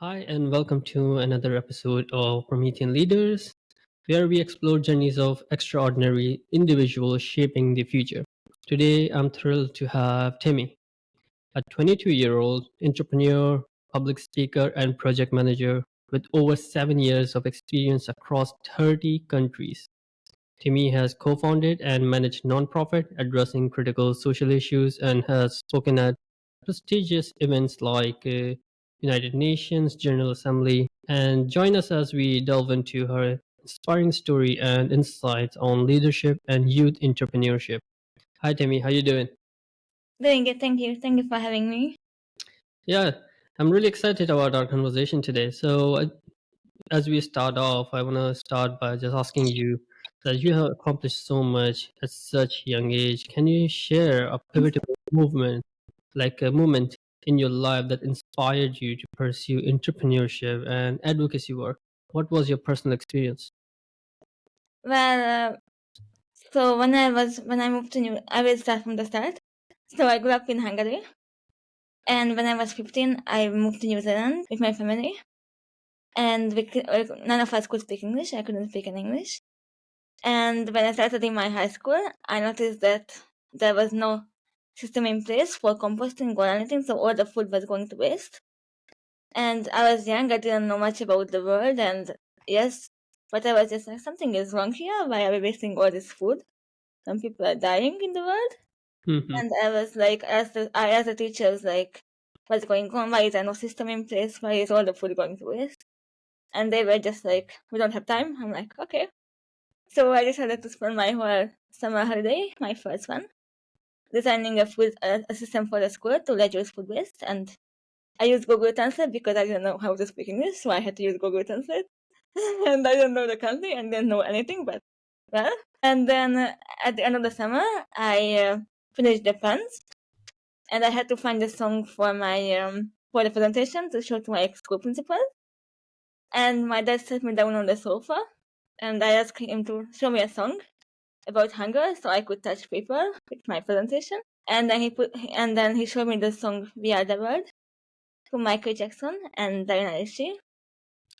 Hi, and welcome to another episode of Promethean Leaders, where we explore journeys of extraordinary individuals shaping the future. Today, I'm thrilled to have Timmy, a 22-year-old entrepreneur, public speaker, and project manager with over 7 years of experience across 30 countries. Timmy has co-founded and managed nonprofit addressing critical social issues and has spoken at prestigious events like United Nations General Assembly. And join us as we delve into her inspiring story and insights on leadership and youth entrepreneurship. Hi, Timmy. How you doing? Doing it. Thank you. Thank you for having me. Yeah, I'm really excited about our conversation today. As we start off, I want to start by just asking you that you have accomplished so much at such young age. Can you share a pivotal movement, like a moment in your life that inspired you to pursue entrepreneurship and advocacy work? What was your personal experience? Well, so when I moved to I will start from the start. So I grew up in Hungary, and when I was 15, I moved to New Zealand with my family, and none of us could speak English. I couldn't speak any English. And when I started in my high school, I noticed that there was no system in place for composting or anything, so all the food was going to waste. And I was young, I didn't know much about the world, and yes, but I was just like, something is wrong here. Why are we wasting all this food? Some people are dying in the world. Hmm. And I was like, I asked the teachers, like, what's going on? Why is there no system in place? Why is all the food going to waste? And they were just like, we don't have time. I'm like, okay. So I decided to spend my whole summer holiday, my first one, designing a system for the school to reduce food waste. And I used Google Translate because I didn't know how to speak English, so I had to use Google Translate. And I didn't know the country and didn't know anything, but well. And then at the end of the summer, I finished the plans, and I had to find a song for my for the presentation to show to my school principal. And my dad sat me down on the sofa, and I asked him to show me a song about hunger, so I could touch paper with my presentation. And then he showed me the song "We Are the World" from Michael Jackson and Diana Rishi.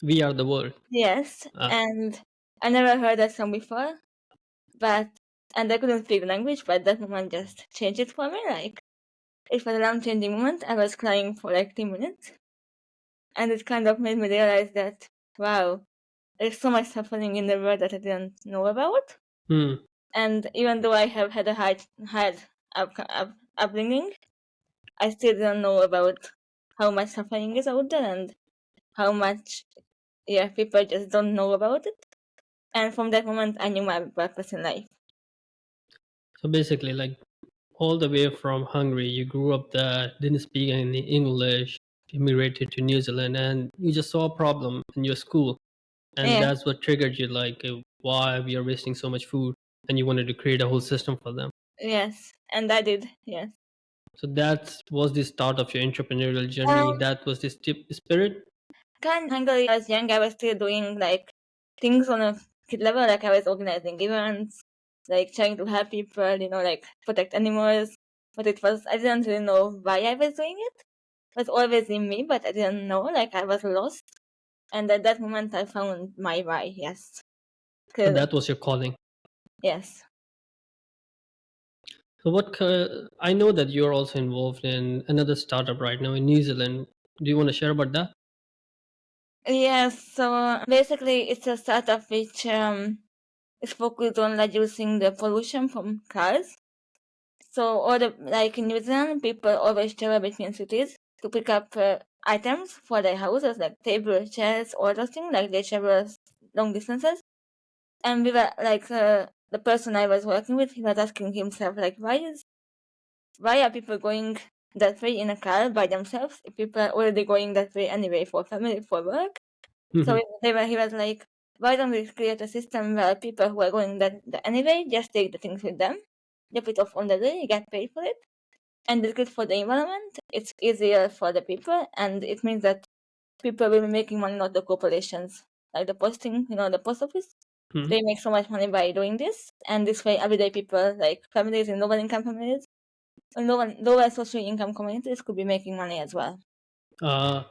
We are the world. Yes, Uh, and I never heard that song before, but and I couldn't speak the language, but that moment just changed it for me. Like it was a life-changing moment. I was crying for like 10 minutes, and it kind of made me realize that wow, there's so much suffering in the world that I didn't know about. hmm. And even though I have had a hard upbringing, I still don't know about how much suffering is out there and how much people just don't know about it. And from that moment, I knew my purpose in life. So basically, like all the way from Hungary, you grew up there, didn't speak any English, immigrated to New Zealand, and you just saw a problem in your school, and Yeah. that's what triggered you, like why we are wasting so much food, and you wanted to create a whole system for them. Yes, and I did. Yes. So that was the start of your entrepreneurial journey. Um, That was the spirit. kind Hungary. I was young. I was still doing like things on a kid level. Like I was organizing events, like trying to help people. Like protect animals. But I didn't really know why I was doing it. It was always in me, but I didn't know. Like I was lost. And at that moment, I found my why. Yes. So 'Cause- that was your calling. yes. So I know that you're also involved in another startup right now in New Zealand. Do you want to share about that? Yes. So basically, it's a startup which is focused on reducing the pollution from cars. So like in New Zealand, people always travel between cities to pick up items for their houses, like tables, chairs, all those things. Like they travel long distances. And we were like the person I was working with, he was asking himself like, why are people going that way in a car by themselves if people are already going that way anyway for family, for work? So Hmm. he was like, why don't we create a system where people who are going that anyway just take the things with them, drop it off on the day, get paid for it, and it's good for the environment. It's easier for the people, and it means that people will be making money, not the corporations. Like the posting, the post office, Hmm. they make so much money by doing this, and this way, everyday people, like families in lower income families, and lower social income communities, could be making money as well. Uh,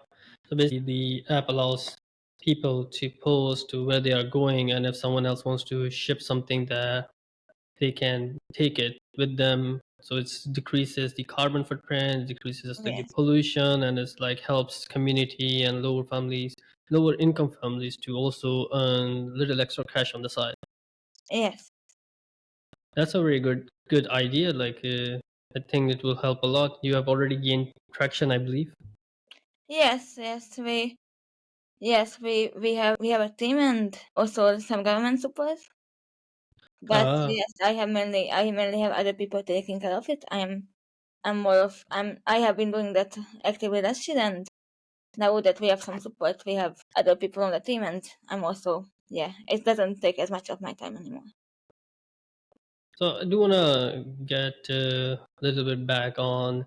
So basically, the app allows people to post to where they are going, and if someone else wants to ship something there, they can take it with them. So it decreases the carbon footprint, decreases like the Yes. pollution, and it's like helps community and lower income families to also earn little extra cash on the side. Yes. That's a very good idea. Like I think it will help a lot. You have already gained traction, I believe. Yes. We have a team and also some government support. But Ah, yes, I mainly have other people taking care of it. I have been doing that actively last year, and now that we have some support, we have other people on the team, and I'm also, yeah, it doesn't take as much of my time anymore. so I do wanna get a little bit back on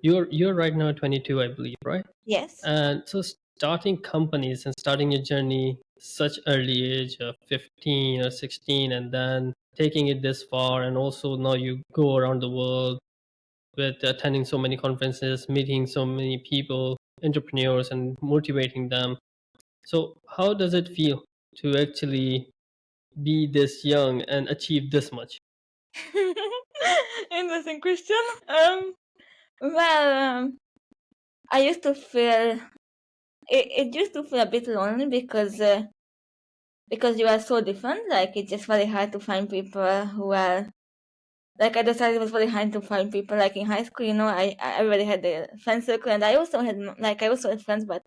you're right now 22, I believe, right? Yes. And so starting companies and starting your journey such early age of 15 or 16, and then taking it this far, and also now you go around the world with attending so many conferences, meeting so many people, entrepreneurs, and motivating them. So how does it feel to actually be this young and achieve this much? Interesting question. Um, well, I used to feel it used to feel a bit lonely because you are so different. Like it's just very hard to find people who are like I decided it was very hard to find people like in high school. I already had the friend circle, and I also had friends, but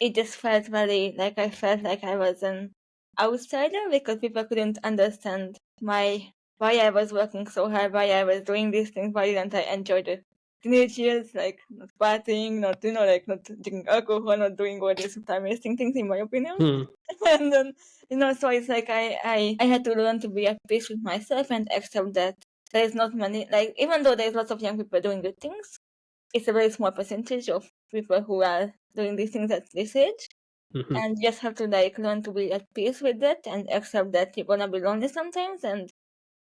it just felt very like I felt like I was an outsider because people couldn't understand my why I was working so hard, why I was doing these things, why didn't I enjoy the teenage years, like not partying, not like not drinking alcohol, not doing all these time wasting things in my opinion. Hmm. And then so it's like I had to learn to be at peace with myself and accept that there is not many, like even though there's lots of young people doing good things, it's a very small percentage of people who are doing these things at this age. Hmm. And you just have to like learn to be at peace with that and accept that you're gonna be lonely sometimes. And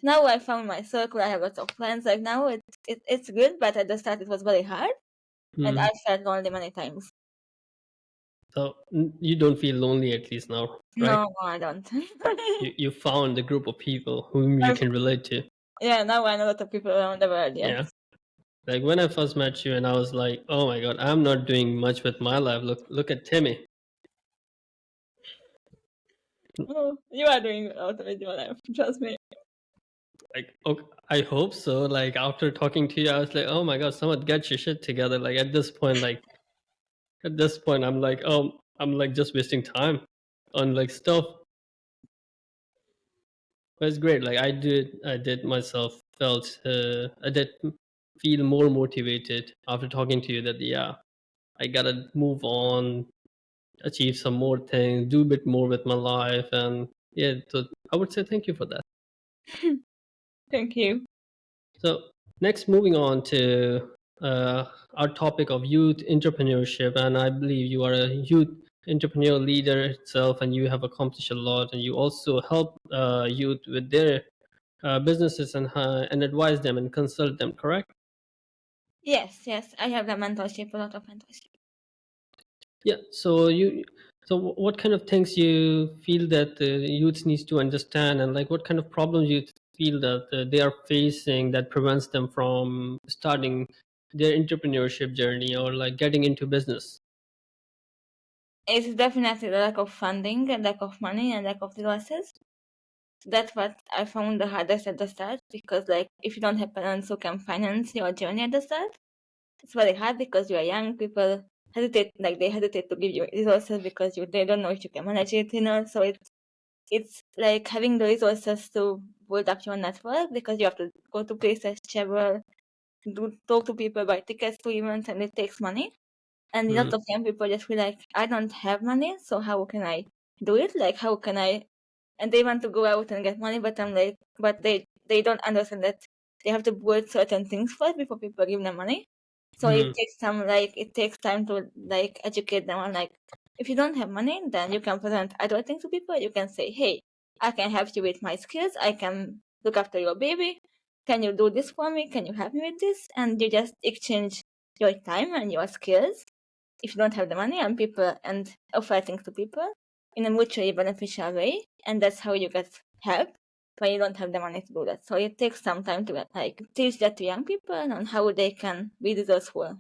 now I found my circle, I have lots of friends. Like now it's good, but at the start it was very hard and Hmm. I felt lonely many times. So you don't feel lonely at least now, right? No, I don't. You found a group of people whom you I've- can relate to. yeah, now I know a lot of people around the world, yes. Yeah. Like when I first met you, and I was like, "Oh my God, I'm not doing much with my life. Look at Timmy." Oh, you are doing a lot with your life, trust me. Like, okay, I hope so. Like after talking to you, I was like, "Oh my God, someone get your shit together." Like at this point, I'm like just wasting time on like stuff. But it's great. Like I did myself I did feel more motivated after talking to you. That yeah, I gotta move on, achieve some more things, do a bit more with my life, and yeah. So I would say thank you for that. Thank you. So next, moving on to our topic of youth entrepreneurship, and I believe you are a youth entrepreneur leader itself, and you have accomplished a lot, and you also help youth with their businesses and advise them and consult them. Correct? Yes, I have a mentorship, a lot of mentorship. Yeah. So what kind of things you feel that the youth needs to understand, and like what kind of problems you feel that they are facing that prevents them from starting their entrepreneurship journey or like getting into business? It's definitely the lack of funding and lack of money and lack of resources. That's what I found the hardest at the start because, like, if you don't have parents who can finance your journey at the start, it's very hard because you are young. People they hesitate to give you resources because they don't know if you can manage it. So it's like having the resources to build up your network because you have to go to places, travel, talk to people, buy tickets to events, and it takes money. And a lot Mhm. of young people just feel like I don't have money, so how can I do it? Like how can I? And they want to go out and get money, but I'm like, but they don't understand that they have to build certain things first before people give them money. So Mhm. it takes time to like educate them on like if you don't have money, then you can present other things to people. You can say, hey, I can help you with my skills. I can look after your baby. Can you do this for me? Can you help me with this? And you just exchange your time and your skills if you don't have the money and offer things to people in a mutually beneficial way, and that's how you get help when you don't have the money to do that. So it takes some time to like teach that to young people on how they can be resourceful.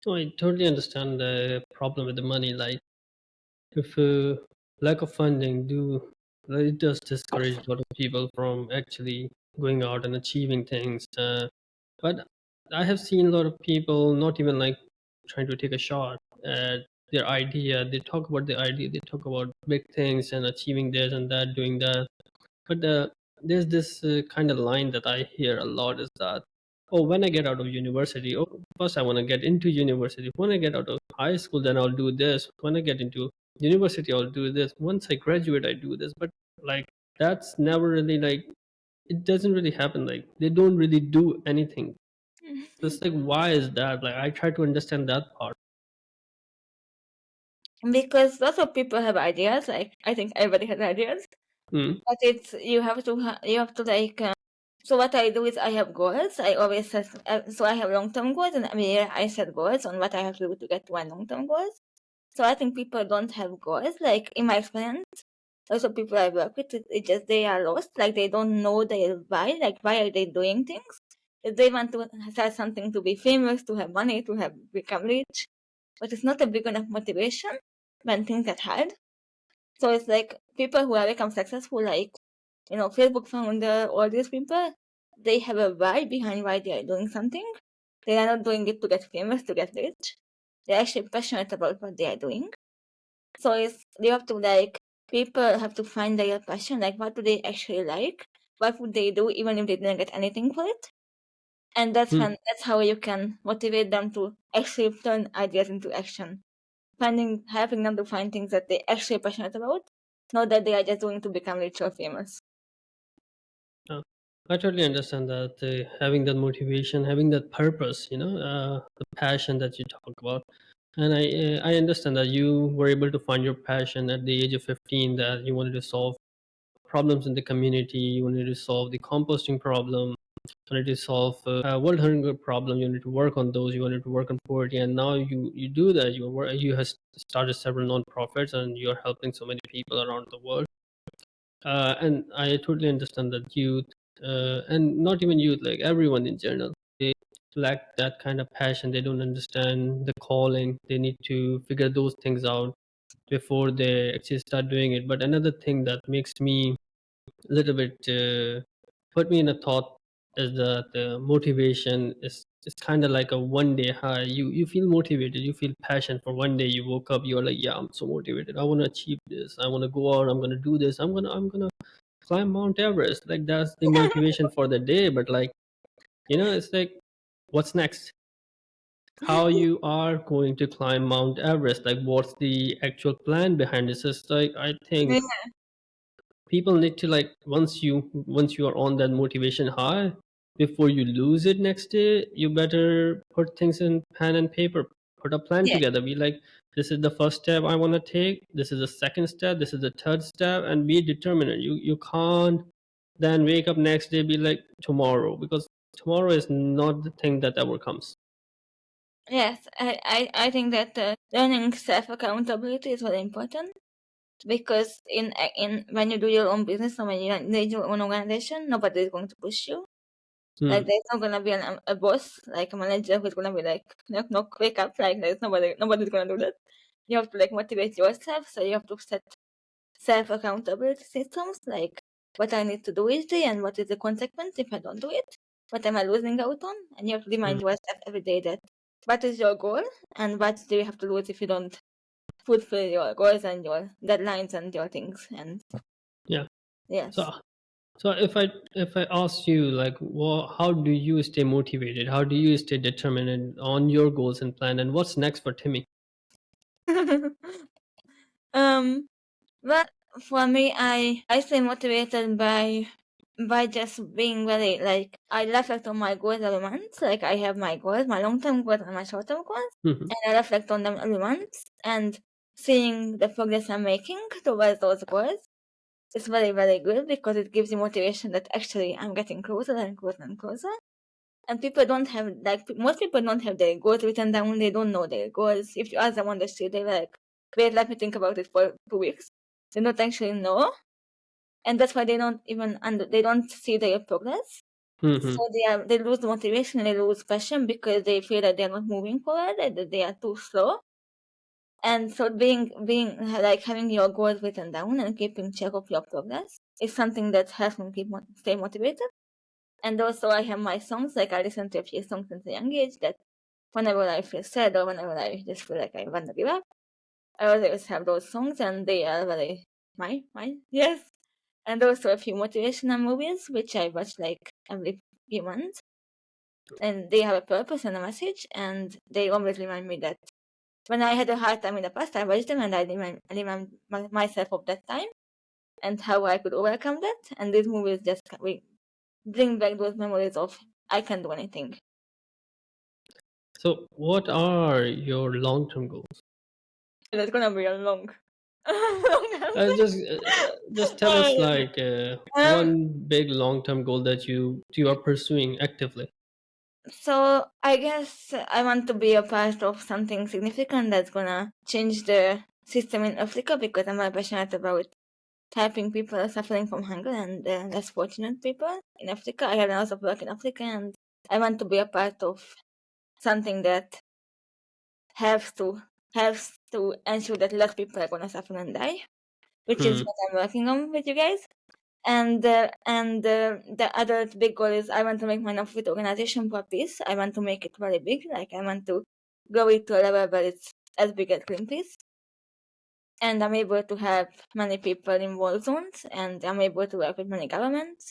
So I totally understand the problem with the money. Like, if lack of funding it does discourage a lot of people from actually going out and achieving things. But I have seen a lot of people not even like trying to take a shot at their idea. They talk about the idea, they talk about big things and achieving this and that, doing that. But there's this kind of line that I hear a lot is that, oh, when I get out of university, oh, first I want to get into university. When I get out of high school, then I'll do this. When I get into university, I'll do this. Once I graduate, I do this. But like, that's never really like, it doesn't really happen. Like, they don't really do anything. So it's like, why is that? Like, I try to understand that part. Because lots of people have ideas. Like I think everybody has ideas, Mm, but it's you have to like. So what I do is I have goals. I always set so I have long-term goals, and every year I set goals on what I have to do to get to my long-term goals. So I think people don't have goals. Like in my experience, also people I work with, it just they are lost. Like they don't know their why. Like why are they doing things? If they want to start something to be famous, to have money, to have become rich, but it's not a big enough motivation when things get hard. So it's like people who have become successful, like Facebook founder, all these people, they have a why behind why they are doing something. They are not doing it to get famous, to get rich. They're actually passionate about what they are doing. So it's you have to like people have to find their passion, like what do they actually like, what would they do even if they didn't get anything for it, and mm. that's how you can motivate them to actually turn ideas into action, helping them to find things that they actually passionate about, not that they are just doing to become rich or famous. Uh, I totally understand that having that motivation, having that purpose, the passion that you talk about, and I understand that you were able to find your passion at the age of 15. That you wanted to solve problems in the community, you wanted to solve the composting problem, you wanted to solve world hunger problem. You wanted to work on those. You wanted to work on poverty, and now you do that. You have started several non-profits, and you are helping so many people around the world. And I totally understand that youth, and not even youth, like everyone in general, they lack that kind of passion. They don't understand the calling. They need to figure those things out before they actually start doing it. But another thing that makes me a little bit put me in a thought is that the motivation is kind of like a one day high. You feel motivated, you feel passion for one day. You woke up, you're like, yeah, I'm so motivated. I want to achieve this. I want to go out. I'm gonna do this. I'm gonna climb Mount Everest. Like that's the motivation for the day. But like it's like, what's next? How you are going to climb Mount Everest? Like, what's the actual plan behind this? It's like I think Yeah. people need to like once you are on that motivation high, before you lose it next day, you better put things in pen and paper, put a plan Yeah. together, be like, this is the first step I want to take, this is the second step, this is the third step, and be determined. You can't then wake up next day be like tomorrow, because tomorrow is not the thing that ever comes. Yes, I think that learning self accountability is very important because in when you do your own business or when you lead your own organization, nobody is going to push you. Hmm. Like there's not gonna be a boss, like a manager who's gonna be like, knock knock, wake up. Like there's nobody's gonna do that. You have to like motivate yourself, so you have to set self accountability systems, like what I need to do each day and what is the consequence if I don't do it. What am I losing out on? And you have to Hmm. remind yourself every day that what is your goal and what do you have to lose if you don't fulfill your goals and your deadlines and your things. And Yeah. yes. So if I ask you like, how do you stay motivated? How do you stay determined on your goals and plan? And what's next for Timmy? um But for me, I stay motivated by just being very like I reflect on my goals every month. Like I have my goals, my long term goals and my short term goals, Mhm. and I reflect on them every month and seeing the progress I'm making towards those goals is very very good because it gives you motivation that actually I'm getting closer and closer and closer. And people don't have, like, most people don't have their goals written down. They don't know their goals. If you ask them on the street, they're like, wait, let me think about it for 2 weeks. They don't actually know. And that's why they don't even they don't see their progress. Mm-hmm. So they lose motivation, they lose passion because they feel that they're not moving forward, that they are too slow. And so being like having your goals written down and keeping track of your progress is something that helps me stay motivated. And also I have my songs, like I listen to a few songs since a young age that whenever I feel sad or whenever I just feel like I want to give up, I always have those songs and they are very mine, yes. And also a few motivational movies which I watch like every few months. And they have a purpose and a message, and they always remind me that when I had a hard time in the past, I watched them and I remind myself of that time and how I could overcome that. And these movies just bring back those memories of I can do anything. So, what are your long-term goals? That's gonna be a long, long Uh, answer. just, uh, just tell us like um, one big long-term goal that you are pursuing actively. so I guess I want to be a part of something significant that's gonna change the system in Africa because I'm very passionate about helping people suffering from hunger and less fortunate people in Africa. I have a lot of work in Africa, and I want to be a part of something that helps to ensure that less people are gonna suffer and die, which is Hmm. what I'm working on with you guys. And the other big goal is I want to make my nonprofit organization for peace. I want to make it very big. Like I want to grow it to a level where it's as big as Greenpeace. And I'm able to help many people in war zones, and I'm able to work with many governments.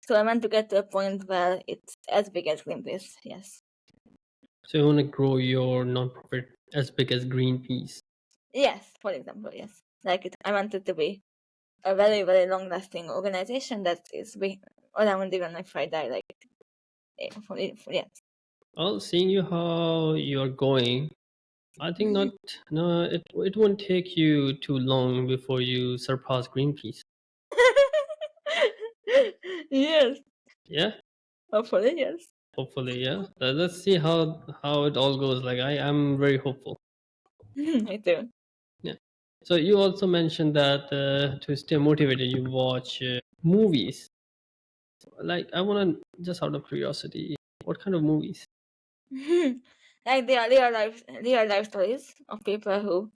So I want to get to a point where it's as big as Greenpeace. Yes. So you want to grow your nonprofit as big as Greenpeace. Yes, for example, yes. Like I want it to be a very, very long-lasting organization that is around even if I die. Like, yes. Well, seeing you how you're going, I think not. No, it won't take you too long before you surpass Greenpeace. Yes, Yeah, hopefully, yes. hopefully, yeah. Let's see how it all goes. Like I'm very hopeful. Me too. Yeah. So you also mentioned that to stay motivated, you watch movies. Like I want to just out of curiosity, what kind of movies? Like they are real life stories of people who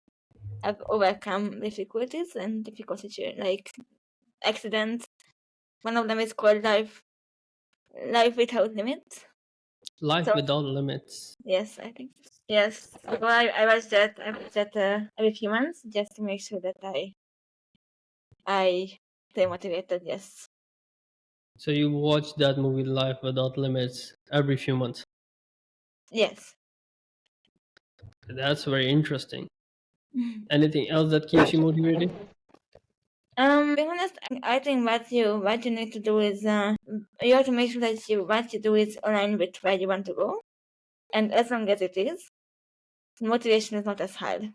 have overcome difficulties and difficult situations, like accidents. One of them is called Life Without Limits. Life So Without Limits. yes, I think yes. So I watched that every few months just to make sure that I stay motivated. Yes. So you watch that movie Life Without Limits every few months. Yes. That's very interesting. Anything else that keeps you motivated? Being honest, I think what you need to do is you have to make sure that what you do is aligned with where you want to go, and as long as it is, motivation is not as hard.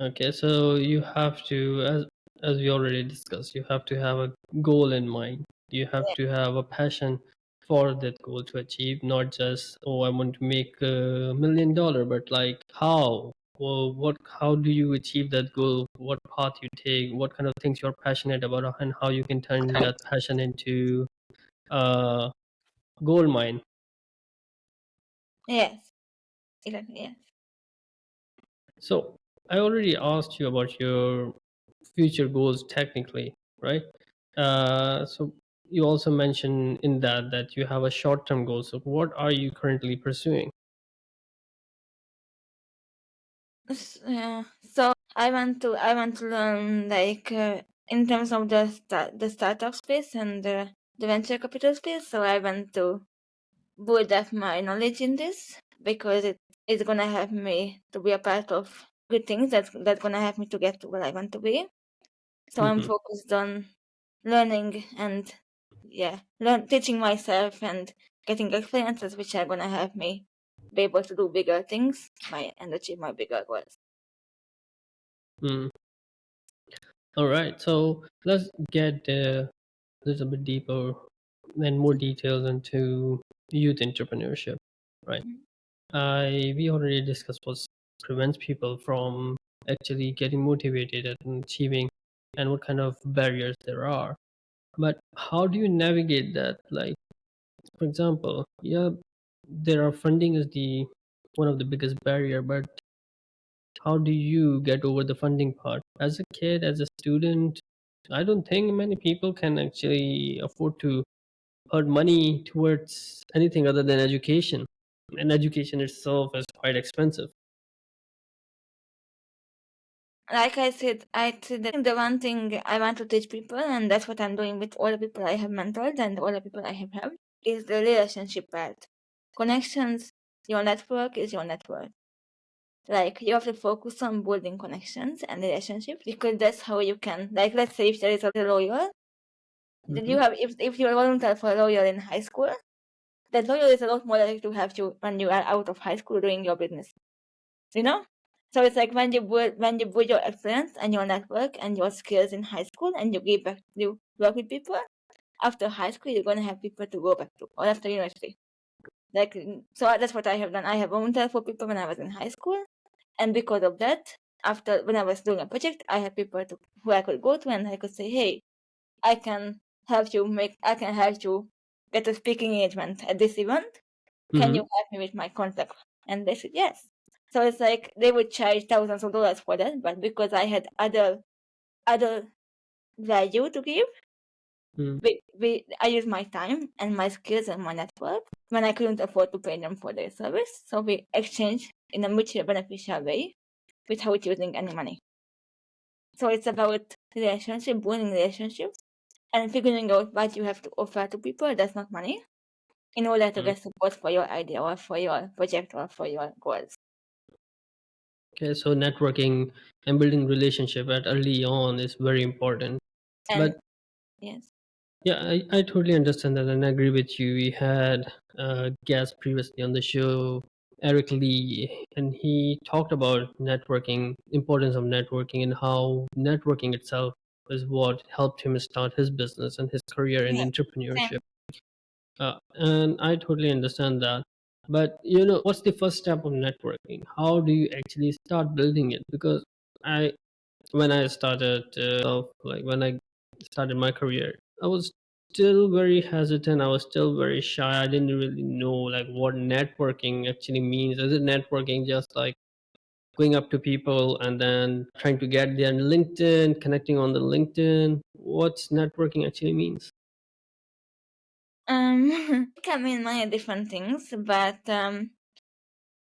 Okay, so you have to, as we already discussed, you have to have a goal in mind. You have to have a passion for that goal to achieve, not just, oh, I want to make $1 million, but like how? Well, how do you achieve that goal? What path you take? What kind of things you're passionate about, and how you can turn that passion into a gold mine. Yes, exactly. Yes. So I already asked you about your future goals technically, right? So you also mentioned in that you have a short-term goal. So what are you currently pursuing? Yeah. So I want to learn like in terms of the startup space and the venture capital space. So I want to build up my knowledge in this because it's gonna help me to be a part of good things that's gonna help me to get to where I want to be. So I'm Hmm. focused on learning and teaching myself and getting experiences which are gonna help me be able to do bigger things and achieve my bigger goals. Mm. All right. So let's get a little bit deeper. and more details into youth entrepreneurship, right? We already discussed what prevents people from actually getting motivated and achieving, and what kind of barriers there are. But how do you navigate that? Like, for example, yeah, there are funding is the one of the biggest barrier, but how do you get over the funding part? As a kid, as a student, I don't think many people can actually afford to put money towards anything other than education. And education itself is quite expensive. Like I said that the one thing I want to teach people, and that's what I'm doing with all the people I have mentored and all the people I have helped, is the relationship part. Connections, your network is your network. Like, you have to focus on building connections and relationships, because that's how you can, like, let's say if there is a lawyer, then you Mhm. have, if you're a volunteer for a lawyer in high school, that lawyer is a lot more likely to have you when you are out of high school doing your business. You know? So it's like when you build your experience and your network and your skills in high school, and you give back, you work with people, after high school you're gonna have people to go back to, or after university. Like, so that's what I have done. I have volunteered for people when I was in high school, and because of that, after, when I was doing a project, I had people to who I could go to, and I could say, hey, I can help you get a speaking engagement at this event. Can you Mhm. help me with my contact? And they said yes. So it's like they would charge thousands of dollars for that, but because I had other value to give, Mm. I used my time and my skills and my network when I couldn't afford to pay them for their service. So we exchanged in a mutually beneficial way without using any money. So it's about relationship, building relationships, and figuring out what you have to offer to people that's not money, in order to Mm. get support for your idea or for your project or for your goals. Okay, so networking and building relationship at early on is very important. And But yes. yeah, I totally understand that and I agree with you. We had a guest previously on the show, Eric Lee, and he talked about networking, importance of networking, and how networking itself is what helped him start his business and his career in Yeah. entrepreneurship. Same. And I totally understand that. But what's the first step of networking? How do you actually start building it? Because I, when I started, like when I started my career, I was still very hesitant. I was still very shy. I didn't really know like what networking actually means. Is it networking just like going up to people and then trying to get their LinkedIn, connecting on the LinkedIn? What's networking actually means? It can mean many different things, but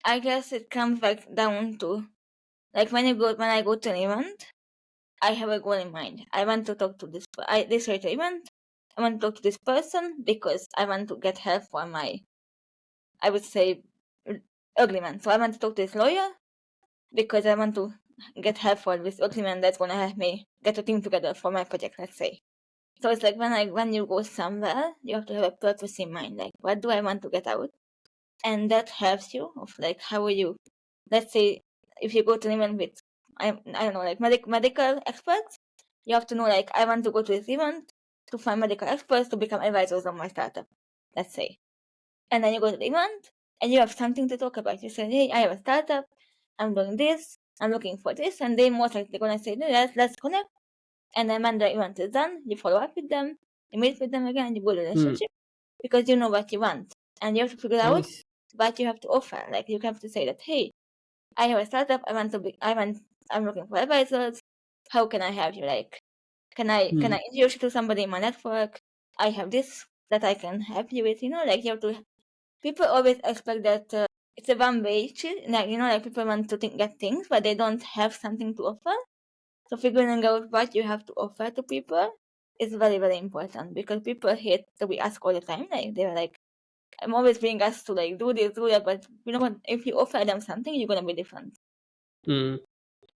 I guess it comes back down to, like, when I go to an event, I have a goal in mind. I want to talk to this certain event. I want to talk to this person because I want to get help for my, I would say, agreement. So I want to talk to this lawyer because I want to get help for this agreement that's gonna help me get a team together for my project, let's say. So it's like when you go somewhere, you have to have a purpose in mind. Like, what do I want to get out? And that helps you of, like, how will you, let's say, if you go to an event with, I don't know, like medical experts, you have to know, like, I want to go to this event to find medical experts to become advisors on my startup, let's say. And then you go to the event and you have something to talk about. You say, hey, I have a startup, I'm doing this, I'm looking for this, and they most likely gonna say, no, let's connect. And then when the event is done, you follow up with them, you meet with them again, you build a Hmm. relationship, because you know what you want. And you have to figure I out see. what you have to offer. Like, you have to say that, hey, I have a startup, I'm looking for advisors. How can I help you? Like, can Hmm. I introduce you to somebody in my network? I have this that I can help you with, like, you have to, people always expect that it's a one way street. Like, like, people want to get things, but they don't have something to offer. So figuring out what you have to offer to people is very, very important, because people hate to be asked all the time. Like, they're like, I'm always being asked to, like, do this, do that, but you know what? If you offer them something, you're gonna be different. Hmm.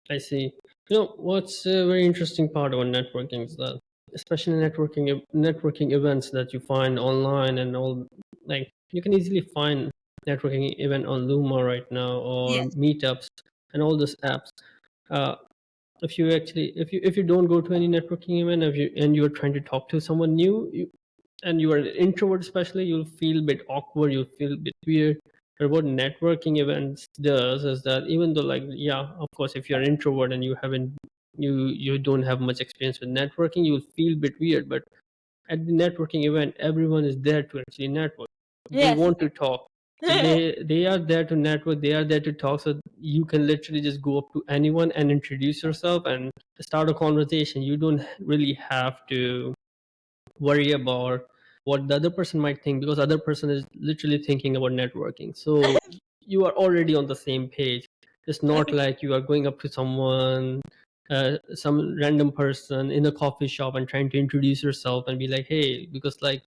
I see. What's a very interesting part about networking is that, especially networking events that you find online and all, like you can easily find networking event on Luma right now or Yes. meetups and all those apps. Uh, if you actually if you don't go to any networking event, if you and you're trying to talk to someone new, and you are an introvert especially, you'll feel a bit awkward, you'll feel a bit weird. But what networking events does is that, even though, like, yeah, of course, if you're an introvert and you don't have much experience with networking, you'll feel a bit weird. But at the networking event, everyone is there to actually network. They Yes. want to talk. So they are there to network, they are there to talk. So you can literally just go up to anyone and introduce yourself and start a conversation. You don't really have to worry about what the other person might think, because other person is literally thinking about networking. So you are already on the same page. It's not like you are going up to someone, some random person in a coffee shop, and trying to introduce yourself and be like, hey, because, like,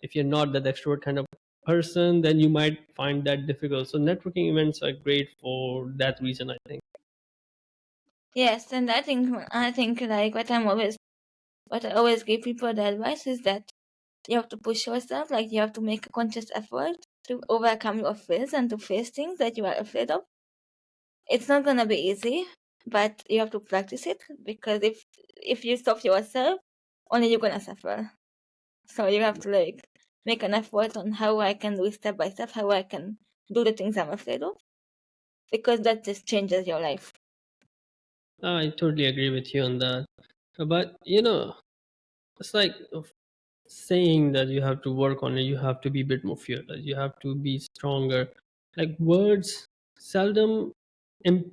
if you're not that extrovert kind of person, then you might find that difficult. So networking events are great for that reason, I think. Yes, and I think like what I always give people the advice is that you have to push yourself, like you have to make a conscious effort to overcome your fears and to face things that you are afraid of. It's not gonna be easy, but you have to practice it, because if you stop yourself, only you're gonna suffer. So you have to like make an effort on how I can do it step by step, how I can do the things I'm afraid of, because that just changes your life. I totally agree with you on that. But it's like saying that you have to work on it, you have to be a bit more fearless, you have to be stronger. Like, words seldom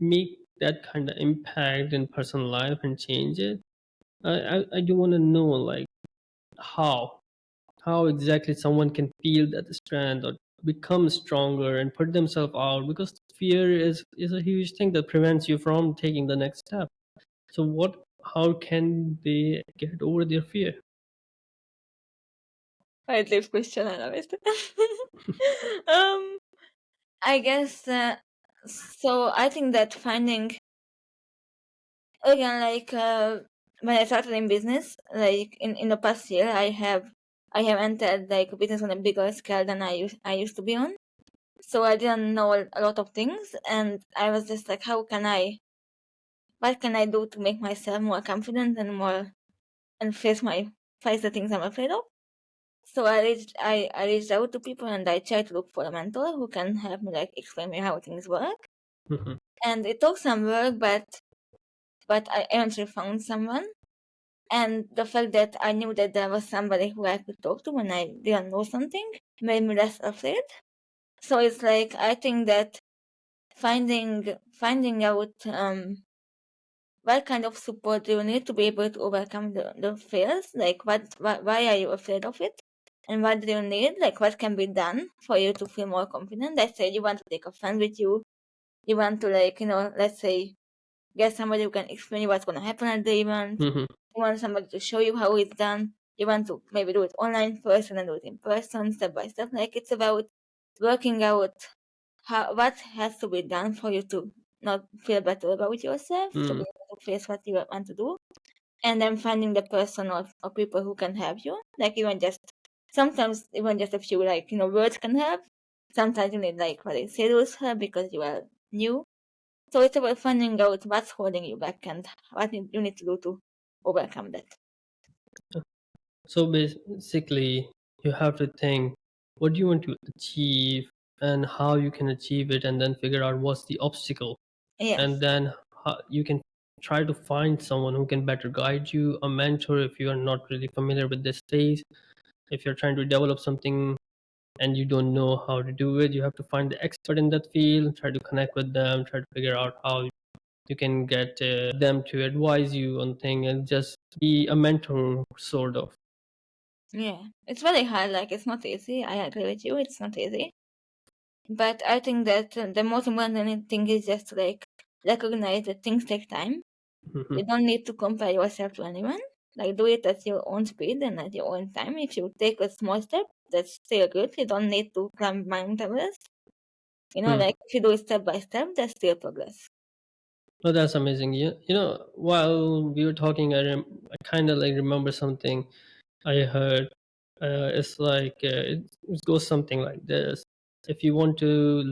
make that kind of impact in personal life and change it. I do want to know, like, how how exactly someone can feel that strength or become stronger and put themselves out, because fear is a huge thing that prevents you from taking the next step. So how can they get over their fear? I leave question, I love it. um, I guess so. I think that finding again, like when I started in business, like in the past year, I have entered like a business on a bigger scale than I used to be on. So I didn't know a lot of things, and I was just like, what can I do to make myself more confident and more and face the things I'm afraid of. So I reached out to people, and I tried to look for a mentor who can help me like explain me how things work. Mhm. And it took some work, but I eventually found someone. And the fact that I knew that there was somebody who I could talk to when I didn't know something made me less afraid. So it's like I think that finding out what kind of support do you need to be able to overcome the fears, like why are you afraid of it, and what do you need, like what can be done for you to feel more confident. Let's say you want to take a friend with you, you want to like let's say get somebody who can explain you what's going to happen at the event. Mhm. You want somebody to show you how it's done. You want to maybe do it online first and then do it in person, step by step. Like it's about working out what has to be done for you to not feel better about yourself, to be Mm. able to face what you want to do, and then finding the person or people who can help you. Like sometimes even just a few like words can help. Sometimes you need like what they say those help because you are new. So it's about finding out what's holding you back and what you need to do to overcome that. So basically, you have to think what do you want to achieve and how you can achieve it, and then figure out what's the obstacle, and Yes. then you can try to find someone who can better guide you, a mentor if you are not really familiar with this space. If you're trying to develop something and you don't know how to do it, you have to find the expert in that field, try to connect with them, try to figure out how you can get them to advise you on things, and just be a mentor, sort of. Yeah. It's very hard. Like it's not easy. I agree with you. It's not easy. But I think that the most important thing is just to like recognize that things take time. Mhm. You don't need to compare yourself to anyone. Like do it at your own speed and at your own time. If you take a small step, that's still good. You don't need to climb Mount Everest. Hmm. Like if you do it step by step, that's still progress. Oh, that's amazing. While we were talking, I kind of like remember something I heard. It's like it goes something like this: if you want to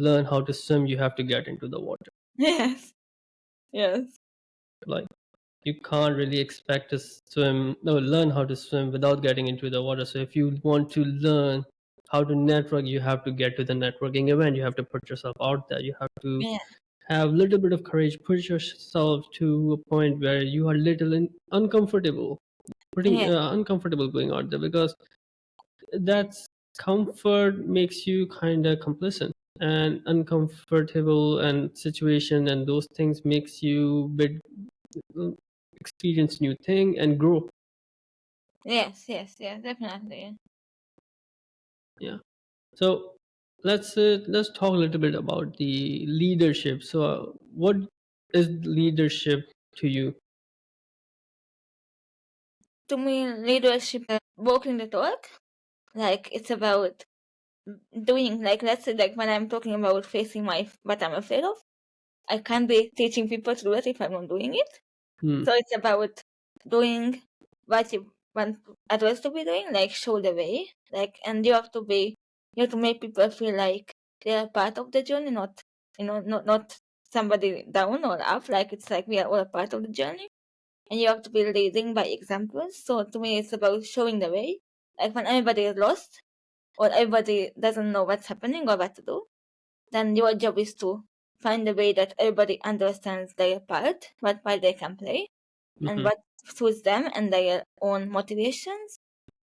learn how to swim, you have to get into the water. Yes. Yes. Like, you can't really expect to swim, no, learn how to swim without getting into the water. So if you want to learn how to network, you have to get to the networking event. You have to put yourself out there. You have to Yeah, have a little bit of courage, push yourself to a point where you are little uncomfortable, putting yeah, uncomfortable going out there, because that's comfort makes you kind of complacent, and uncomfortable and situation and those things makes you bit experience new thing and grow. yes, yes, yes, definitely. Yeah. So let's talk a little bit about the leadership. So what is leadership to you? To me, leadership is walking the talk. Like it's about doing. Like let's say, like when I'm talking about facing my what I'm afraid of, I can't be teaching people to do it if I'm not doing it. Hmm. So it's about doing what you want others to be doing, like show the way. Like, and you have to make people feel like they are part of the journey, not not somebody down or up. Like it's like we are all a part of the journey, and you have to be leading by examples. So to me, it's about showing the way. Like when everybody is lost or everybody doesn't know what's happening or what to do, then your job is to find a way that everybody understands their part, what part they can play, and Hmm. what suits them and their own motivations.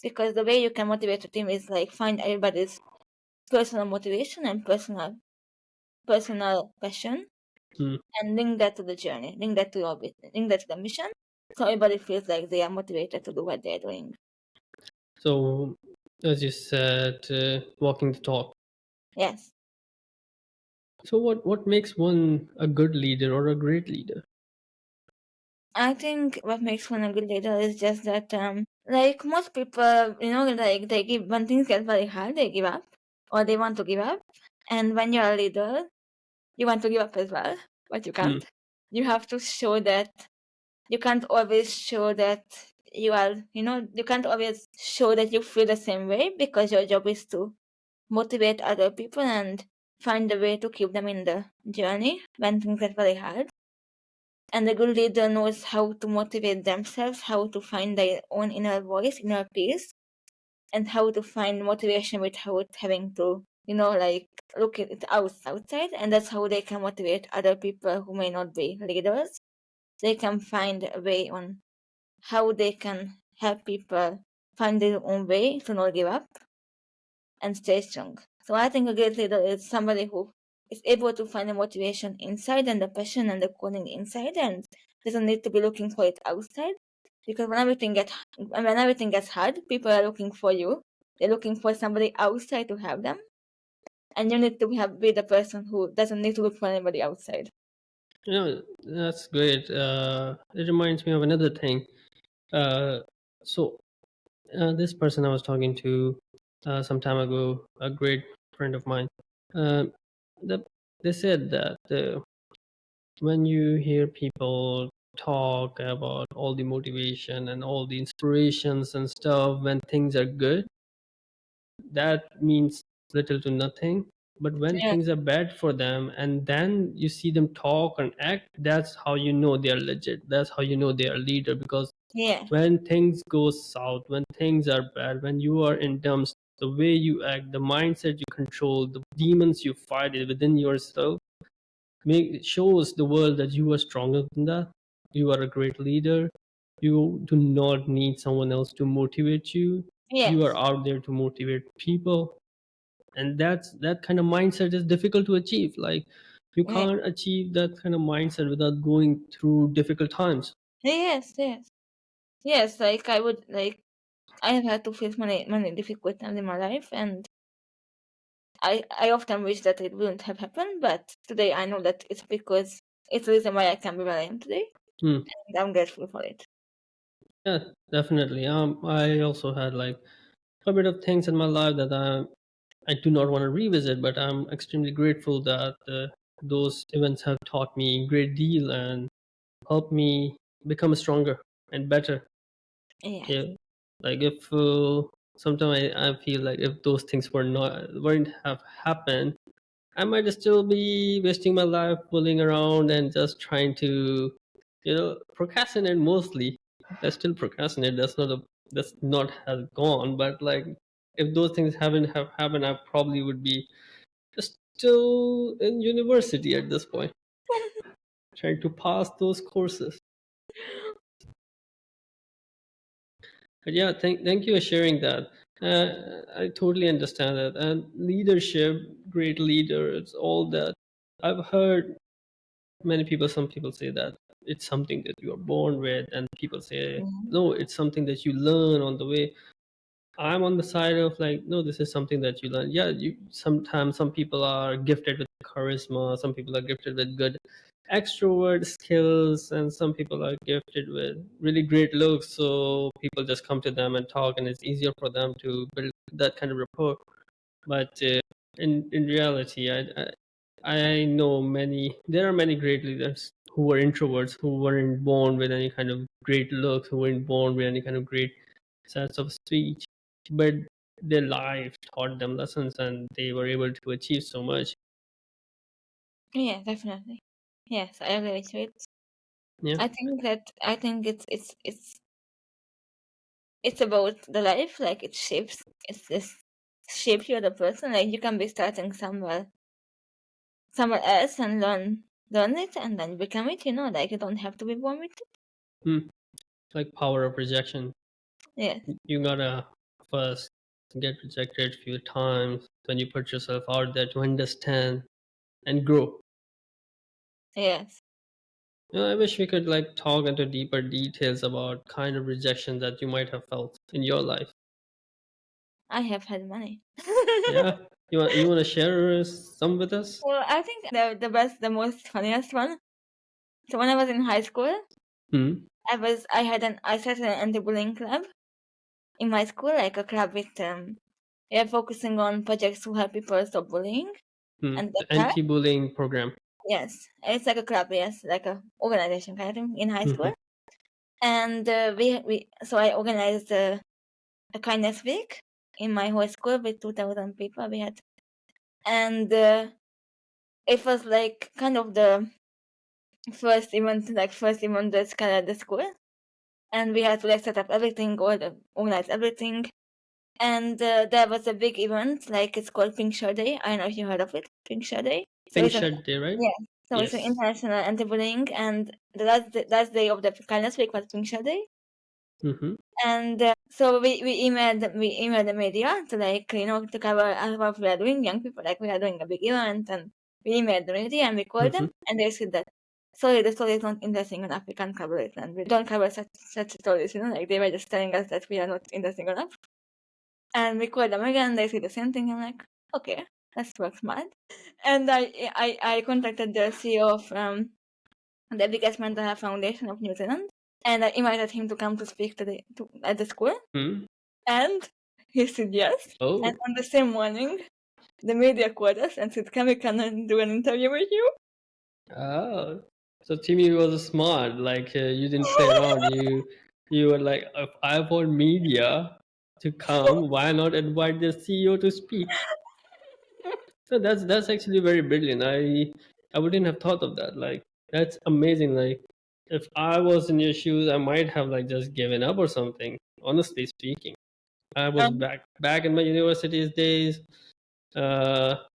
Because the way you can motivate a team is like find everybody's personal motivation and personal passion Hmm. and link that to the journey, link that to link that to the mission. So everybody feels like they are motivated to do what they're doing. So as you said, walking the talk. Yes. So what makes one a good leader or a great leader? I think what makes one a good leader is just that like most people, like they give when things get very hard, they give up or they want to give up. And when you're a leader, you want to give up as well, but you Hmm. can't. You have to show that you can't always show that you can't always show that you feel the same way because your job is to motivate other people and find a way to keep them in the journey when things get very hard. And a good leader knows how to motivate themselves, how to find their own inner voice, inner peace, and how to find motivation without having to, like look at it outside. And that's how they can motivate other people who may not be leaders. They can find a way on how they can help people find their own way to not give up and stay strong. So I think a great leader is somebody who is able to find the motivation inside and the passion and the calling inside and doesn't need to be looking for it outside. Because when everything gets hard, people are looking for you. They're looking for somebody outside to help them. And you need to be the person who doesn't need to look for anybody outside. That's great. It reminds me of another thing. Uh, so this person I was talking to some time ago, a great friend of mine, uh, the, they said that when you hear people talk about all the motivation and all the inspirations and stuff when things are good, that means little to nothing. But when Yeah. things are bad for them and then you see them talk and act, that's how you know they are legit. That's how you know they are leader. Because Yeah. when things go south, when things are bad, when you are in dumps, the way you act, the mindset you control, the demons you fight within yourself, shows the world that you are stronger than that. You are a great leader. You do not need someone else to motivate you. You are Yes. out there to motivate people, and that kind of mindset is difficult to achieve. Like, you Yeah. can't achieve that kind of mindset without going through difficult times. Yes. Yes. Yes. Like I have had to face many difficult times in my life, and I often wish that it wouldn't have happened, but today I know that it's because it's the reason why I can be where I am today, Hmm. and I'm grateful for it. Yeah, definitely. I also had like a bit of things in my life that I do not want to revisit, but I'm extremely grateful that those events have taught me a great deal and helped me become stronger and better. Yes. Yeah, like if sometimes I feel like if those things weren't have happened, I might still be wasting my life fooling around and just trying to procrastinate mostly. I still procrastinate. That's not has gone. But like, if those things haven't have happened, I probably would be just still in university at this point, trying to pass those courses. But yeah, thank you for sharing that. I totally understand that. And leadership, great leaders, all that. I've heard some people say that it's something that you are born with, and people say Mhm. no, it's something that you learn on the way. I'm on the side of like, no, this is something that you learn. Yeah, you sometimes some people are gifted with charisma, some people are gifted with good extrovert skills, and some people are gifted with really great looks. So people just come to them and talk, and it's easier for them to build that kind of rapport. But in reality, I know there are many great leaders who were introverts, who weren't born with any kind of great looks, who weren't born with any kind of great sense of speech, but their life taught them lessons, and they were able to achieve so much. Yeah, definitely. Yes, I agree with you. Yeah. I think it's about the life, like it's this shapes you as a person. Like you can be starting somewhere else and learn it and then become it, like you don't have to be born with it. Hmm. Like power of rejection. Yes, You gotta first get rejected a few times, then you put yourself out there to understand and grow. yes. I wish we could like talk into deeper details about kind of rejection that you might have felt in your life. I have had money. Yeah, you want to share some with us? Well, I think the most funniest one. So when I was in high school, Hmm. I started an anti-bullying club in my school, like a club with yeah, focusing on projects to help people stop bullying Hmm. and The get help. anti-bullying program. Yes, it's like a club, yes, like a organization kind of thing in high Hmm. school. And we so I organized a kindness week in my whole school with 2,000 people we had, and it was like kind of the first event that's kind of the school, and we had to like set up everything, organize everything, and there was a big event, like it's called Pink Shirt Day. I don't know if you heard of it, Pink Shirt Day. So Pink it's an shirt day, right? yeah, so it's an Yes. international anti-bullying, and the last day of the kindness week was Pink Shirt Day. Mm-hmm. And so we emailed the media to like to cover what we are doing, young people, like we are doing a big event, and we emailed the media and we called Mm-hmm. them and they said that sorry, the story is not interesting enough, we can't cover it and we don't cover such stories, like they were just telling us that we are not interesting enough. And we called them again, they said the same thing. I'm like, okay, that works smart. And I contacted the CEO of the biggest mental health foundation of New Zealand, and I invited him to come to speak at the school. Hmm. And he said yes. And Oh. on the same morning, the media called us and said, can we come and do an interview with you? Oh. So Timmy was smart. Like you didn't play around. You were like, if I want media to come, why not invite the CEO to speak? So that's actually very brilliant. I wouldn't have thought of that. Like that's amazing. Like if I was in your shoes, I might have like just given up or something. Honestly speaking, I was Um, back in my university's days.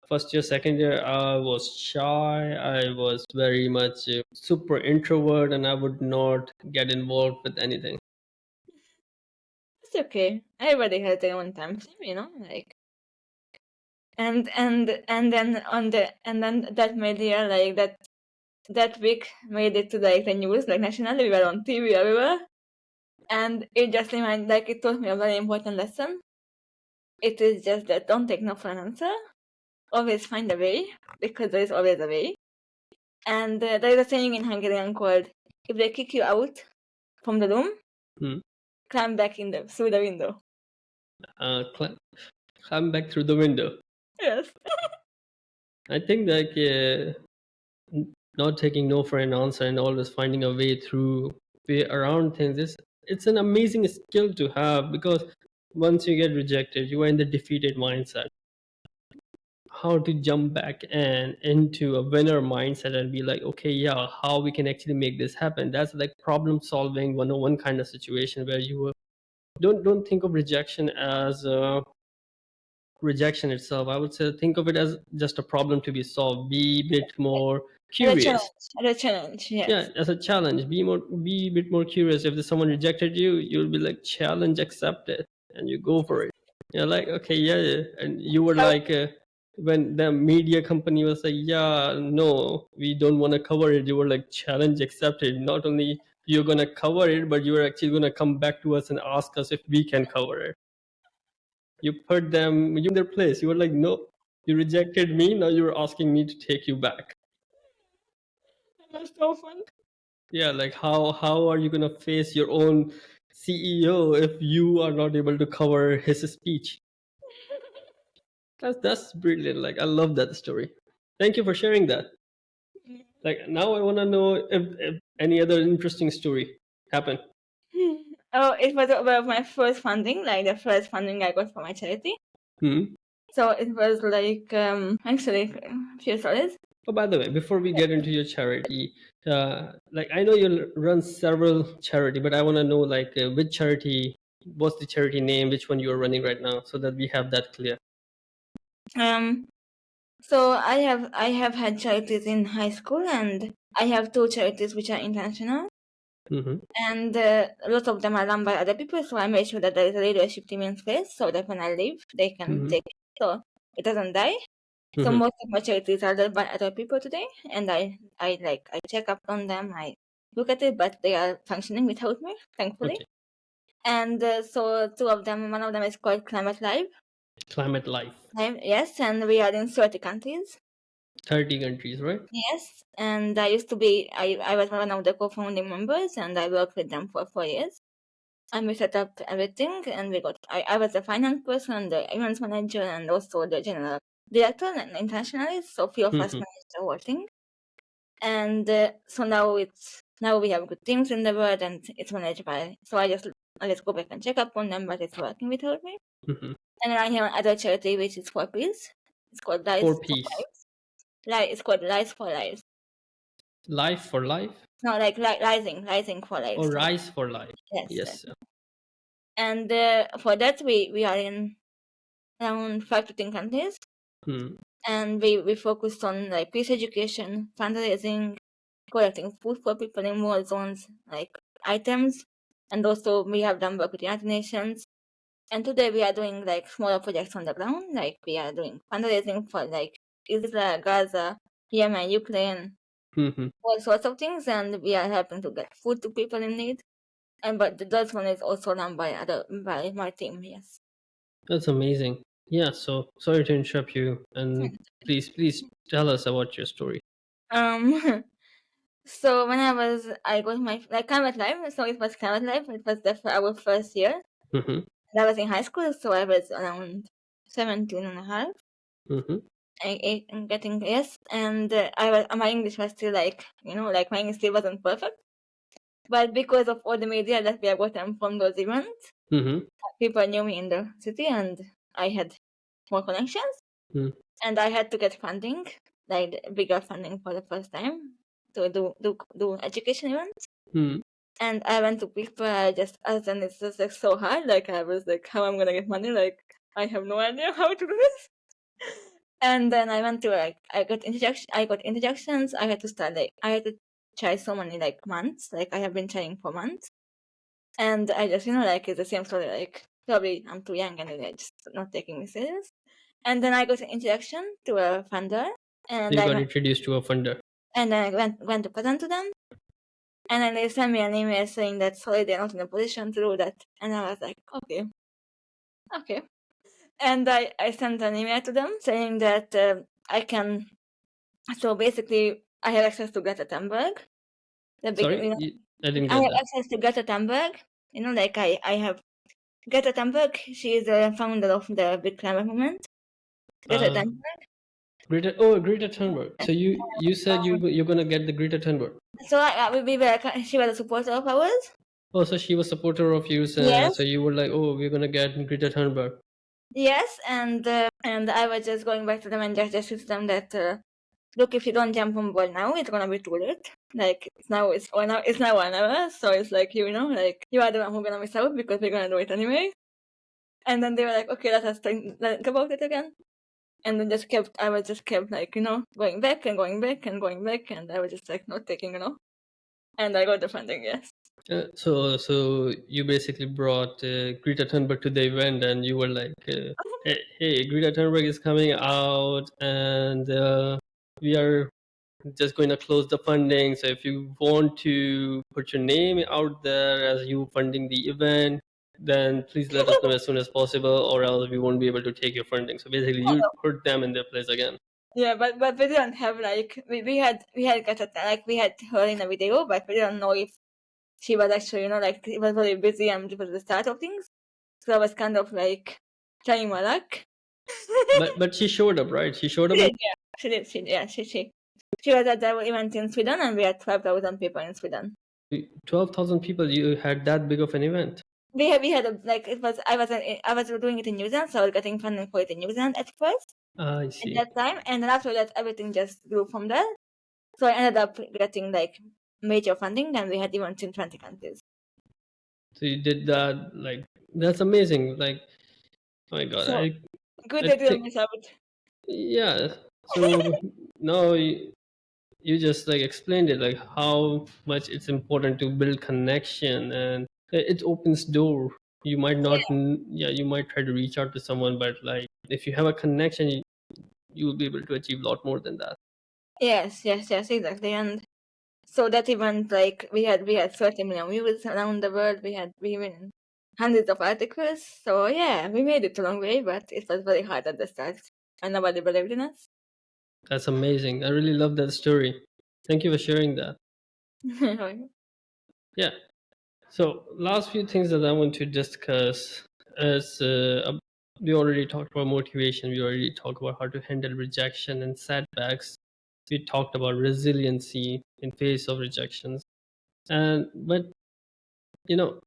First year, second year, I was shy. I was very much super introvert, and I would not get involved with anything. it's okay. Everybody has their own time frame, like and then that media like that week made it to like the news, like nationally, we were on TV everywhere. And it just reminded, like it taught me a very important lesson. It is just that don't take no for an answer. Always find a way, because there is always a way. And there is a saying in Hungarian called, if they kick you out from the room, Hmm. climb back through the window. Climb back through the window. Yes. I think like not taking no for an answer and always finding a way around things is it's an amazing skill to have, because once you get rejected, you are in the defeated mindset. how to jump back and into a winner mindset and be like, okay, yeah, how we can actually make this happen. That's like problem solving 101 kind of situation where you don't think of rejection as rejection itself. I would say think of it as just a problem to be solved. Be a bit more curious. As a challenge, Yeah, yes. as a challenge. Be a bit more curious. If someone rejected you, you'll be like, challenge accepted, and you go for it. You're like, okay, yeah, yeah. And you were So, like, when the media company was like, yeah, no, we don't want to cover it, you were like, challenge accepted. Not only you're gonna cover it, but you're actually gonna come back to us and ask us if we can cover it. You put them in their place. You were like, no, you rejected me, now you're asking me to take you back. that's so fun. Yeah, like how are you gonna face your own CEO if you are not able to cover his speech? That's brilliant. Like I love that story. Thank you for sharing that. Like now I wanna know if any other interesting story happened. Oh, it was about my first funding, like the first funding I got for my charity. Hmm. So it was like actually a few stories. Oh, by the way, before we get into your charity, like I know you run several charity, but I want to know like which charity, what's the charity name, which one you are running right now, so that we have that clear. Um, so I have had charities in high school, and I have two charities which are international, Mm-hmm. and a lot of them are run by other people. So I made sure that there is a leadership team in place, so that when I leave, they can Mm-hmm. take it, so it doesn't die. So Mm-hmm. most of my charities are led by other people today, and I check up on them, I look at it, but they are functioning without me, thankfully. Okay. And so two of them, one of them is called Climate Live. Climate Life. Yes, and we are in 30 countries. 30 countries, right? Yes, and I used to be, I was one of the co-founding members, and I worked with them for 4 years. And we set up everything, and I was the finance person, the events manager, and also the general director and internationally, so few of us Mm-hmm. managed the whole thing. And so now we have good teams in the world, and it's managed by, so I just go back and check up on them, but it's working without me. Mm-hmm. And then I have another charity which is for peace. It's called Lives For for peace. Lives. It's called Lives for Lives. Life for life. No, like rising for Or lives. rise for life. Yes. Yes. And for that we are in around 5 to 10 countries, Hmm. and we focus on like peace education, fundraising, collecting food for people in war zones, like items, and also we have done work with the United Nations. And today we are doing like smaller projects on the ground, like we are doing fundraising for like Israel, Gaza, Yemen, Ukraine, Mm-hmm. all sorts of things, and we are helping to get food to people in need. And but that one is also run by my team. Yes. That's amazing. Yeah. So sorry to interrupt you, and please tell us about your story. Um. So when I got my like Climate Life. So it was Climate Life. It was our first year. Mm-hmm. And I was in high school, so I was around 17 and a half. Mm-hmm. I'm getting, yes, and my English was still like, like my English still wasn't perfect. But because of all the media that we have gotten from those events, Mm-hmm. people knew me in the city, and I had more connections, Mm-hmm. and I had to get funding, like bigger funding for the first time to do education events. Mm-hmm. And I went to people, I just asked them, it's just like so hard. Like I was like, how am I gonna get money? Like I have no idea how to do this. And then I went to like I got introductions. I had to start like I had to try so many like months. Like I have been trying for months. And I just like it's the same story, like probably I'm too young and they're just not taking me serious. And then I got an introduction to a funder, So and you got introduced to a funder. and then I went to present to them. And then they sent me an email saying that sorry, they're not in a position to do that. And I was like, okay. And I sent an email to them saying that I can. So basically, I have access to Greta Thunberg. Sorry, I didn't I get have that. access to Greta Thunberg. Like I have Greta Thunberg. She is the founder of the big climate movement. Greta Uh, Thunberg. Greta Thunberg. So you said you're gonna get the Greta Thunberg. So she was a supporter of ours. Oh, so she was supporter of yours. Yes. So you were like, oh, we're gonna get Greta Thunberg. Yes, and I was just going back to them and just system that look, if you don't jump on board now, it's gonna be too late. Like it's now 1 hour, so it's like like you are the one who's gonna miss out because we're gonna do it anyway. And then they were like, okay, let us think about it again. And then I was just kept like going back and going back and going back, and I was just like not taking and I got the funding. Yes. So you basically brought Greta Thunberg to the event, and you were like, hey, Greta Thunberg is coming out, and we are just going to close the funding. So if you want to put your name out there as you funding the event, then please let us know as soon as possible, or else we won't be able to take your funding. So basically, you put them in their place again. Yeah, but we didn't have like we had got like we had her in a video, but we didn't know if she was actually like it was very busy and it was the start of things. So I was kind of like trying my luck. But she showed up, right? She showed up. Yeah, she did. She was at the event in Sweden, and we had 12,000 people in Sweden. 12,000 people. You had that big of an event. We had like it was I was doing it in New Zealand, so I was getting funding for it in New Zealand at first. I At see. that time, and then after that, everything just grew from there. So I ended up getting like major funding, and we had events in 20 countries. So you did that, like that's amazing. Like, oh my God, So good I that you think, miss out. yeah. So now you just like explained it, like how much it's important to build connection, and it opens door. You might not, yeah, you might try to reach out to someone, but like if you have a connection, you will be able to achieve a lot more than that. Yes, exactly. And so that event, like we had 30 million views around the world. We even hundreds of articles. So yeah, we made it a long way, but it was very hard at the start, and nobody believed in us. That's amazing. I really love that story. Thank you for sharing that. Yeah. So last few things that I want to discuss is we already talked about motivation. We already talked about how to handle rejection and setbacks. We talked about resiliency in face of rejections. And but you know,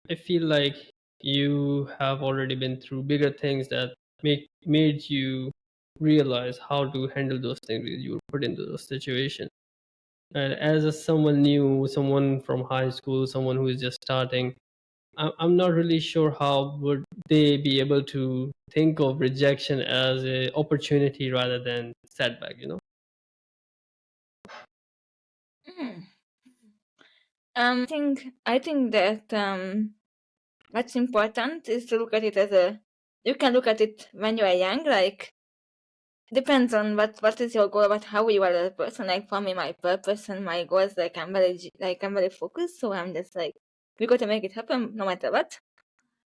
I feel like you have already been through bigger things that made you realize how to handle those things you were put into those situations. And as someone new, someone from high school, someone who is just starting, I'm not really sure how would they be able to think of rejection as a opportunity rather than setback, you know? Hmm. I think that what's important is to look at it as you can look at it when you are young, like depends on what is your goal, how you are as a person. Like for me, my purpose and my goals, like I'm very focused, so I'm just like we got to make it happen no matter what.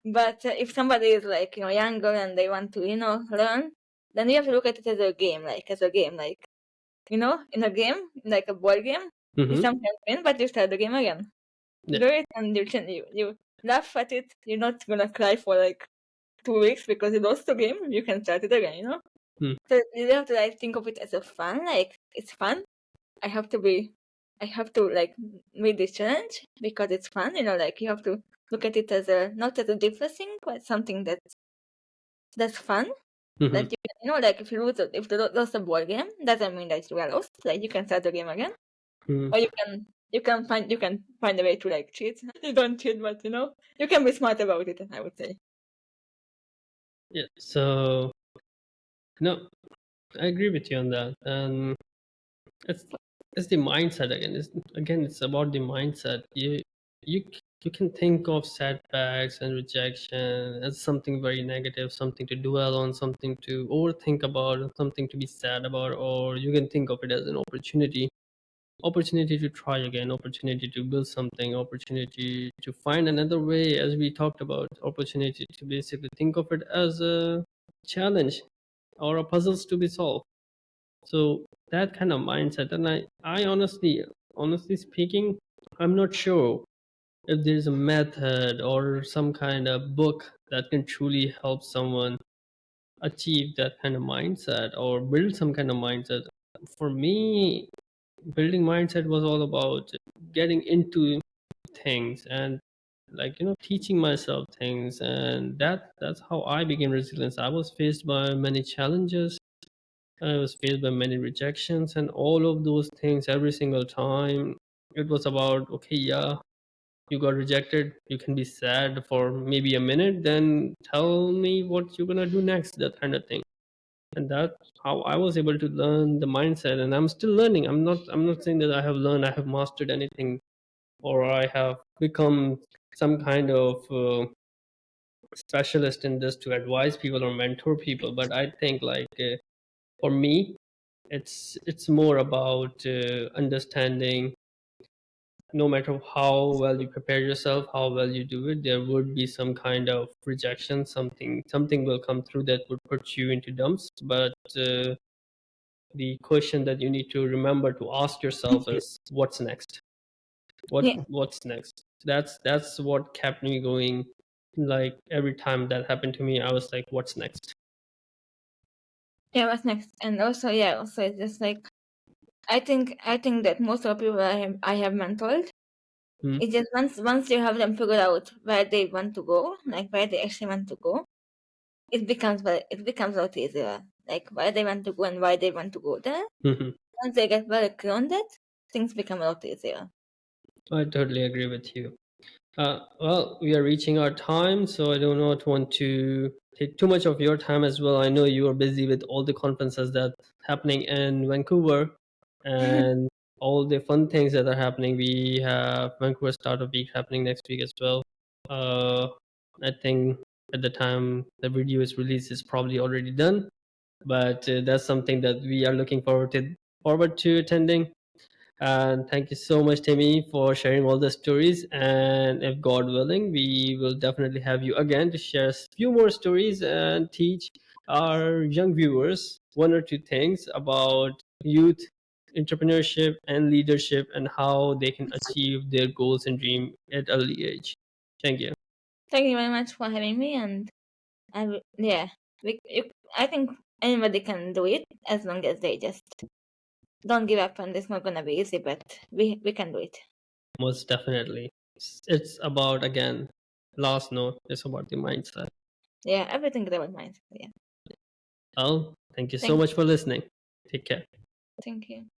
But if somebody is like younger and they want to learn, then you have to look at it as a game, like in a game, like a board game. You Mm-hmm. sometimes win, but you start the game again. Yeah. Do it, and you laugh at it. You're not gonna cry for like 2 weeks because you lost the game. You can start it again. Mm. So you have to like think of it as a fun. Like it's fun. I have to like meet this challenge because it's fun. Like you have to look at it as not as a depressing, but something that's fun. Mm-hmm. That like if you lost a board game, doesn't mean that you are lost. Like you can start the game again, Mm. or you can find a way to like cheat. You don't cheat, but you can be smart about it. I would say. Yeah. So no, I agree with you on that. And it's it's the mindset again. It's about the mindset. You you can think of setbacks and rejection as something very negative, something to dwell on, something to overthink about, something to be sad about, or you can think of it as an opportunity to try again, opportunity to build something, opportunity to find another way, as we talked about, opportunity to basically think of it as a challenge or a puzzles to be solved. So that kind of mindset, and I honestly speaking, I'm not sure if there's a method or some kind of book that can truly help someone achieve that kind of mindset or build some kind of mindset. For me, building mindset was all about getting into things and like, teaching myself things. And that's how I became resilient. I was faced by many challenges. I was faced by many rejections, and all of those things every single time. It was about, okay, yeah, you got rejected. You can be sad for maybe a minute, then tell me what you're gonna do next, that kind of thing. And that's how I was able to learn the mindset. And I'm still learning. I'm not saying that I have learned, I have mastered anything, or I have become some kind of specialist in this to advise people or mentor people. But I think, like, for me, it's more about understanding, no matter how well you prepare yourself, how well you do it, there would be some kind of rejection. Something will come through that would put you into dumps. But the question that you need to remember to ask yourself is, what's next? Yeah, What's next? That's what kept me going. Like, every time that happened to me, I was like, what's next? yeah. What's next? And also, yeah, also it's just like I think that most of the people I have mentored, Hmm. it's just once you have them figured out where they want to go, like where they actually want to go, it becomes a lot easier. Like where they want to go and why they want to go there. Mhm. Once they get very clear on that, things become a lot easier. I totally agree with you. Well, we are reaching our time, so I do not want to take too much of your time as well. I know you are busy with all the conferences that happening in Vancouver and all the fun things that are happening. We have Vancouver Startup Week happening next week as well. Uh, I think at the time the video is released, it's probably already done, but that's something that we are looking forward to attending. And thank you so much, Timmy, for sharing all the stories. And if God willing, we will definitely have you again to share a few more stories and teach our young viewers one or two things about youth entrepreneurship and leadership, and how they can achieve their goals and dream at early age. Thank you. Thank you very much for having me, and yeah, I think anybody can do it as long as they just don't give up. And it's not gonna be easy, but we can do it. Most definitely. It's about, again, last note, it's about the mindset. Yeah, everything is about mindset. Yeah, Well, thank you so thank much for listening. Take care. thank you.